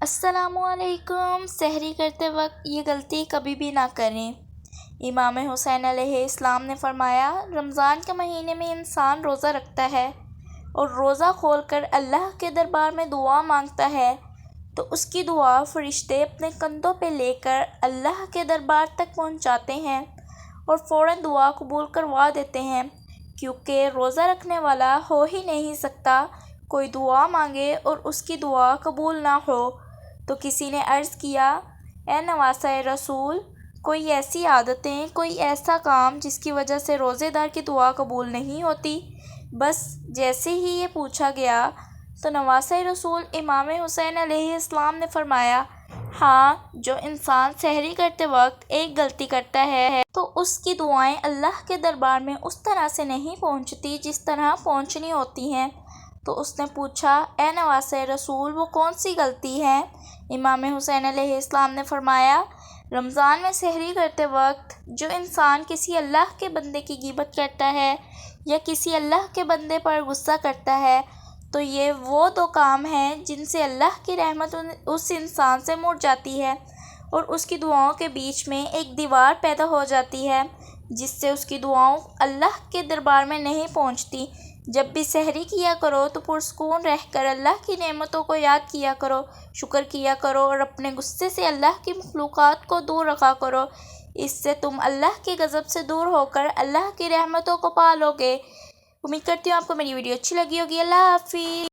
السلام علیکم۔ سحری کرتے وقت یہ غلطی کبھی بھی نہ کریں۔ امام حسین علیہ السلام نے فرمایا، رمضان کے مہینے میں انسان روزہ رکھتا ہے اور روزہ کھول کر اللہ کے دربار میں دعا مانگتا ہے تو اس کی دعا فرشتے اپنے کندھوں پہ لے کر اللہ کے دربار تک پہنچاتے ہیں اور فوراً دعا قبول کروا دیتے ہیں، کیونکہ روزہ رکھنے والا ہو ہی نہیں سکتا کوئی دعا مانگے اور اس کی دعا قبول نہ ہو۔ تو کسی نے عرض کیا، اے نواسہ رسول، کوئی ایسی عادتیں، کوئی ایسا کام جس کی وجہ سے روزے دار کی دعا قبول نہیں ہوتی؟ بس جیسے ہی یہ پوچھا گیا تو نواسہ رسول امام حسین علیہ السلام نے فرمایا، ہاں، جو انسان سحری کرتے وقت ایک غلطی کرتا ہے تو اس کی دعائیں اللہ کے دربار میں اس طرح سے نہیں پہنچتی جس طرح پہنچنی ہوتی ہیں۔ تو اس نے پوچھا، اے نواسہ رسول، وہ کون سی غلطی ہے؟ امام حسین علیہ السلام نے فرمایا، رمضان میں سحری کرتے وقت جو انسان کسی اللہ کے بندے کی غیبت کرتا ہے یا کسی اللہ کے بندے پر غصہ کرتا ہے تو یہ وہ دو کام ہیں جن سے اللہ کی رحمت اس انسان سے مڑ جاتی ہے اور اس کی دعاؤں کے بیچ میں ایک دیوار پیدا ہو جاتی ہے جس سے اس کی دعاؤں اللہ کے دربار میں نہیں پہنچتی۔ جب بھی سحری کیا کرو تو پرسکون رہ کر اللہ کی نعمتوں کو یاد کیا کرو، شکر کیا کرو اور اپنے غصے سے اللہ کی مخلوقات کو دور رکھا کرو۔ اس سے تم اللہ کے غضب سے دور ہو کر اللہ کی رحمتوں کو پالو گے۔ امید کرتی ہوں آپ کو میری ویڈیو اچھی لگی ہوگی۔ اللہ حافظ۔